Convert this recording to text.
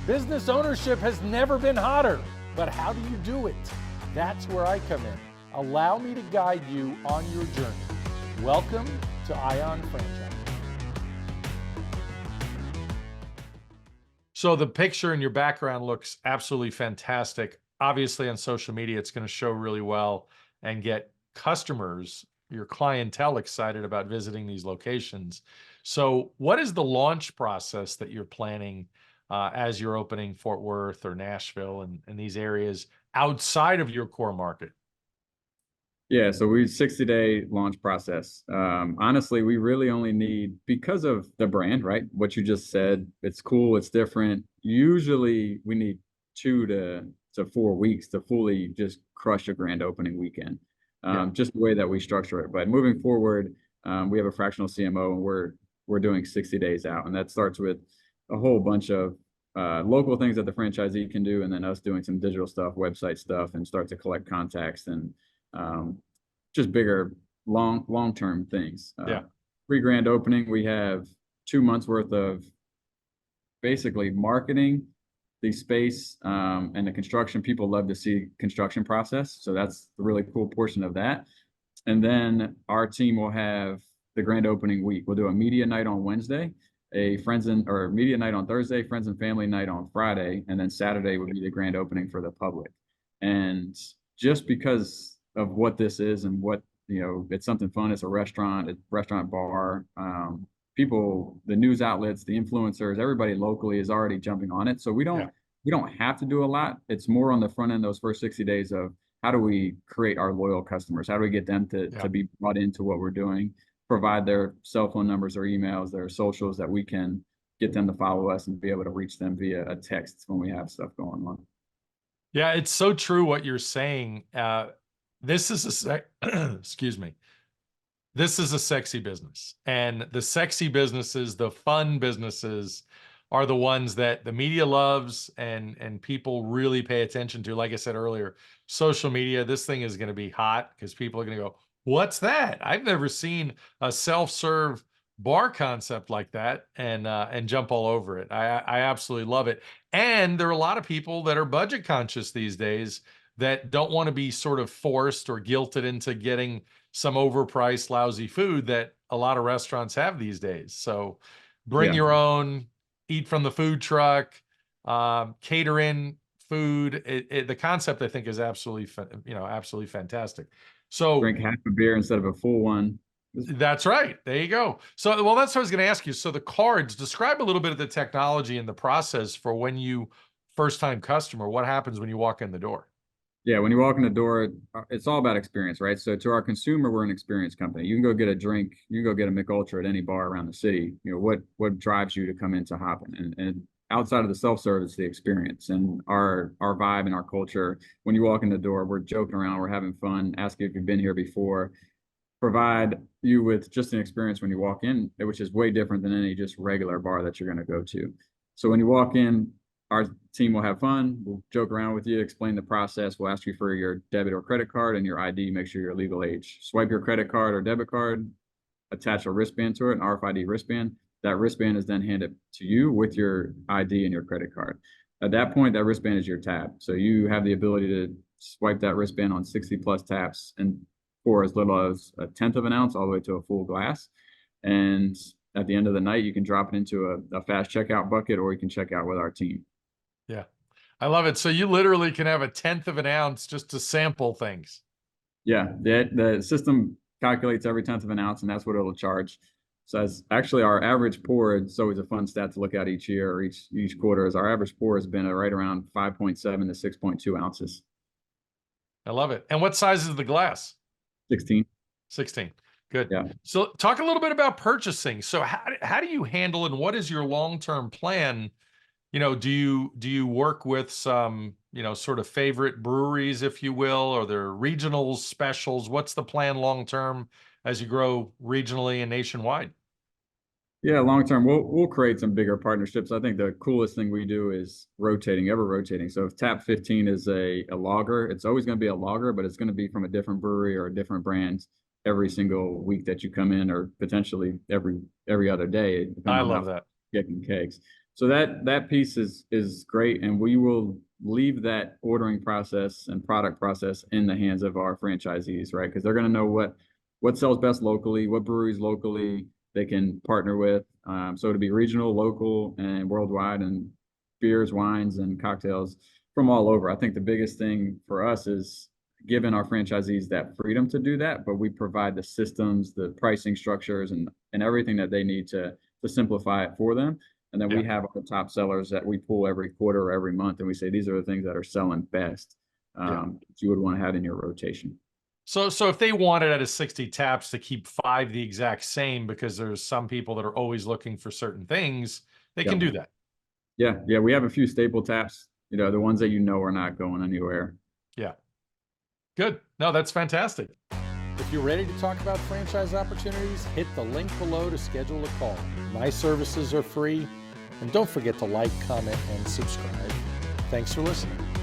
Business ownership has never been hotter, but how do you do it? That's where I come in. Allow me to guide you on your journey. Welcome to Ion Franchise. So the picture in your background looks absolutely fantastic. Obviously on social media, it's going to show really well and get customers, your clientele, excited about visiting these locations. So what is the launch process that you're planning as you're opening Fort Worth or Nashville and these areas outside of your core market? Yeah, so we 60-day launch process. Honestly, we really only need, because of the brand, right? What you just said, it's cool, it's different. Usually we need 2 to 4 weeks to fully just crush a grand opening weekend. Just the way that we structure it. But moving forward, we have a fractional CMO and we're doing 60 days out. And that starts with a whole bunch of local things that the franchisee can do, and then us doing some digital stuff, website stuff, and start to collect contacts and just bigger, long-term things. Pre-grand opening, we have 2 months worth of basically marketing the space and the construction. People love to see construction process, so that's the really cool portion of that. And then our team will have the grand opening week. We'll do a media night on Wednesday, a media night on Thursday, friends and family night on Friday, and then Saturday would be the grand opening for the public. And just because of what this is and what, it's something fun. It's a restaurant bar. People, the news outlets, the influencers, everybody locally is already jumping on it. So we don't have to do a lot. It's more on the front end, those first 60 days of how do we create our loyal customers? How do we get them to be brought into what we're doing, provide their cell phone numbers or emails, their socials, that we can get them to follow us and be able to reach them via a text when we have stuff going on. Yeah, it's so true what you're saying. This is excuse me. This is a sexy business, and the sexy businesses, the fun businesses, are the ones that the media loves and people really pay attention to. Like I said earlier, social media, this thing is going to be hot because people are going to go, "What's that? I've never seen a self-serve bar concept like that," and jump all over it. I absolutely love it. And there are a lot of people that are budget conscious these days that don't want to be sort of forced or guilted into getting some overpriced, lousy food that a lot of restaurants have these days. So bring your own, eat from the food truck, cater in food. The concept, I think, is absolutely fantastic. So drink half a beer instead of a full one. That's right. There you go. So, well, that's what I was going to ask you. So the cards, describe a little bit of the technology and the process for when you first-time customer. What happens when you walk in the door? Yeah, when you walk in the door, it's all about experience, right? So to our consumer, we're an experience company. You can go get a drink, you can go get a McUltra at any bar around the city. What drives you to come into Hoppin? And outside of the self-service, the experience and our vibe and our culture. When you walk in the door, we're joking around, we're having fun, ask you if you've been here before, provide you with just an experience when you walk in, which is way different than any just regular bar that you're going to go to. So when you walk in, our team will have fun. We'll joke around with you, explain the process. We'll ask you for your debit or credit card and your ID. Make sure you're legal age. Swipe your credit card or debit card, attach a wristband to it, an RFID wristband. That wristband is then handed to you with your ID and your credit card. At that point, that wristband is your tab. So you have the ability to swipe that wristband on 60 plus taps and for as little as a tenth of an ounce all the way to a full glass. And at the end of the night, you can drop it into a fast checkout bucket, or you can check out with our team. Yeah, I love it. So you literally can have a tenth of an ounce just to sample things. Yeah, the system calculates every tenth of an ounce, and that's what it'll charge. So that's actually our average pour. It's always a fun stat to look at each year or each quarter. Is our average pour has been right around 5.7 to 6.2 ounces. I love it. And what size is the glass? 16. 16. Good. Yeah. So talk a little bit about purchasing. So how do you handle, and what is your long-term plan? Do you work with some, sort of favorite breweries, if you will, or their regional specials? What's the plan long-term as you grow regionally and nationwide? Yeah, long term, we'll create some bigger partnerships. I think the coolest thing we do is ever rotating. So if Tap 15 is a lager, it's always going to be a lager, but it's going to be from a different brewery or a different brand every single week that you come in, or potentially every other day, I depending on love how that. getting kegs. So that piece is great, and we will leave that ordering process and product process in the hands of our franchisees, right? Because they're going to know what sells best locally, what breweries locally they can partner with. So to be regional, local, and worldwide, and beers, wines, and cocktails from all over. I think the biggest thing for us is giving our franchisees that freedom to do that, but we provide the systems, the pricing structures, and everything that they need to simplify it for them. And then we Yeah. have our top sellers that we pull every quarter or every month, and we say these are the things that are selling best Yeah. that you would want to have in your rotation. So if they wanted at a 60 taps to keep 5 the exact same, because there's some people that are always looking for certain things, they can Yeah. do that. Yeah. We have a few staple taps, the ones that are not going anywhere. Yeah. Good. No, that's fantastic. If you're ready to talk about franchise opportunities, hit the link below to schedule a call. My services are free, and don't forget to like, comment, and subscribe. Thanks for listening.